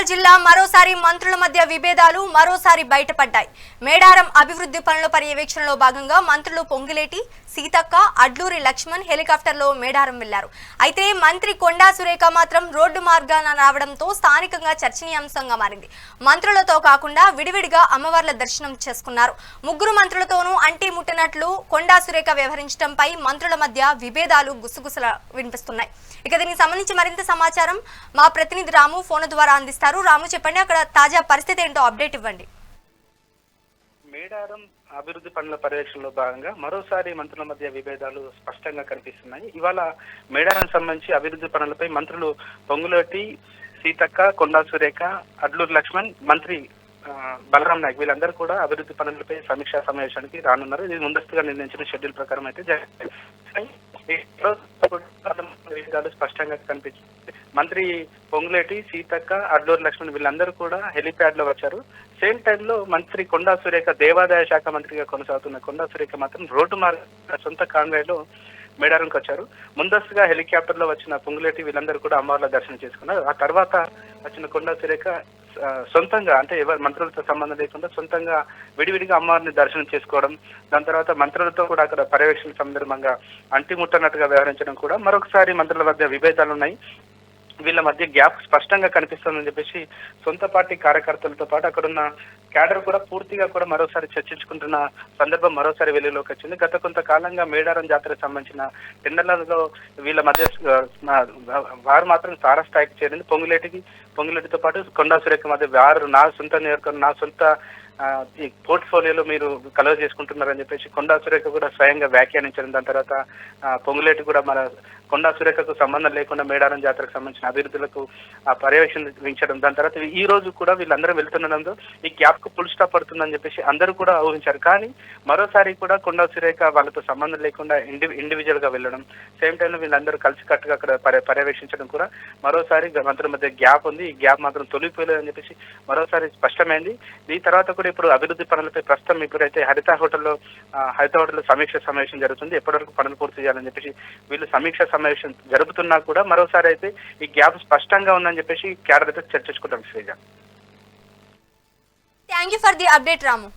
వరంగల్ జిల్లా మరోసారి మంత్రుల మధ్య విభేదాలు మరోసారి బయటపడ్డాయి. మేడారం అభివృద్ధి పనుల పర్యవేక్షణలో భాగంగా మంత్రులు పొంగిలేటి, సీతక్క, అడ్లూరి లక్ష్మణ్ హెలికాప్టర్లో మేడారం వెళ్లారు. అయితే మంత్రి కొండా సురేఖ మాత్రం రోడ్డు మార్గాన రావడంతో స్థానికంగా చర్చనీయాంశంగా మారింది. మంత్రులతో కాకుండా విడివిడిగా అమ్మవార్ల దర్శనం చేసుకున్నారు. ముగ్గురు మంత్రులతోనూ అంటి ముట్టినట్లు కొండా సురేఖ వ్యవహరించడంపై మంత్రుల మధ్య విభేదాలు గుసగుసల వినిపిస్తున్నాయి. ఇక దీనికి సంబంధించి మరింత సమాచారం మా ప్రతినిధి రాము ఫోన్ ద్వారా అందిస్తారు. రాము, చెప్పండి, అక్కడ తాజా పరిస్థితి ఏంటో అప్డేట్ ఇవ్వండి. మేడారం అభివృద్ధి పనుల పర్యవేక్షణలో భాగంగా మరోసారి మంత్రుల మధ్య విభేదాలు స్పష్టంగా కనిపిస్తున్నాయి. ఇవాళ మేడారం సంబంధించి అభివృద్ధి పనులపై మంత్రులు పొంగులేటి, సీతక్క, కొండా సురేఖ, అడ్లూరి లక్ష్మణ్, మంత్రి బలరాం నాయక్ వీళ్ళందరూ కూడా అభివృద్ధి పనులపై సమీక్షా సమావేశానికి రానున్నారు. ఇది ముందస్తుగా నిర్ణయించిన షెడ్యూల్ ప్రకారం అయితే స్పష్టంగా కనిపించింది. మంత్రి పొంగులేటి, సీతక్క, అడ్లూరి లక్ష్మణ్ వీళ్ళందరూ కూడా హెలిప్యాడ్ లో వచ్చారు. సేమ్ టైంలో మంత్రి కొండా సురేఖ దేవాదాయ శాఖ మంత్రిగా కొనసాగుతున్న కొండా సురేఖ మాత్రం రోడ్డు మార్గ సొంత కాన్వాయ్లో మేడారంకి వచ్చారు. ముందస్తుగా హెలికాప్టర్ లో వచ్చిన పొంగులేటి వీళ్ళందరూ కూడా అమ్మవార్ల దర్శనం చేసుకున్నారు. ఆ తర్వాత వచ్చిన కొండా సురేఖ సొంతంగా, అంటే ఎవరి మంత్రులతో సంబంధం లేకుండా సొంతంగా విడివిడిగా అమ్మవారిని దర్శనం చేసుకోవడం, దాని తర్వాత మంత్రులతో కూడా అక్కడ పర్యవేక్షణ సందర్భంగా అంటిముట్టనట్టుగా వ్యవహరించడం కూడా మరొకసారి మంత్రుల మధ్య విభేదాలు ఉన్నాయి. వీళ్ళ మధ్య గ్యాప్ స్పష్టంగా కనిపిస్తుందని చెప్పేసి సొంత పార్టీ కార్యకర్తలతో పాటు అక్కడున్న క్యాడర్ కూడా పూర్తిగా కూడా మరోసారి చర్చించుకుంటున్న సందర్భం మరోసారి వెలుగులోకి వచ్చింది. గత కొంతకాలంగా మేడారం జాతరకు సంబంధించిన టెండర్లలో వీళ్ళ మధ్య వారు మాత్రం తారస్థాయికి చేరింది. పొంగులేటితో పాటు కొండా సురేఖ మధ్య వారు నా సొంత నియోజకవర్గం, నా సొంత ఈ పోర్ట్ఫోలియోలో మీరు కలవ చేసుకుంటున్నారని చెప్పేసి కొండా సురేఖ కూడా స్వయంగా వ్యాఖ్యానించడం. దాని తర్వాత పొంగులేటి కూడా మన కొండా సురేఖకు సంబంధం లేకుండా మేడారం జాతరకు సంబంధించిన అభివృద్ధులకు పర్యవేక్షించడం. దాని తర్వాత ఈ రోజు కూడా వీళ్ళందరూ వెళ్తుండడంతో ఈ గ్యాప్ కు ఫుల్ స్టాప్ పడుతుందని చెప్పేసి అందరూ కూడా ఊహించారు. కానీ మరోసారి కూడా కొండా సురేఖ వాళ్ళతో సంబంధం లేకుండా ఇండివిజువల్ గా వెళ్ళడం, సేమ్ టైంలో వీళ్ళందరూ కలిసికట్టుగా అక్కడ పర్యవేక్షించడం కూడా మరోసారి మంత్రుల మధ్య గ్యాప్ ఉంది. ఈ గ్యాప్ మాత్రం తొలిగిపోలేదని చెప్పేసి మరోసారి స్పష్టమైంది. ఈ తర్వాత కూడా ఇప్పుడు అభివృద్ధి పనులపై ప్రస్తుతం ఇప్పుడైతే హైదరాబాద్ హోటల్లో సమీక్ష సమావేశం జరుగుతుంది. ఎప్పటివరకు పనులు పూర్తి చేయాలని చెప్పేసి వీళ్ళు సమీక్ష సమావేశం జరుపుతున్నా కూడా మరోసారి అయితే ఈ గ్యాప్ స్పష్టంగా ఉందని చెప్పేసి క్యాడర్ అయితే చర్చించుకుంటాం. Sreeja, thank you for the update Ramu.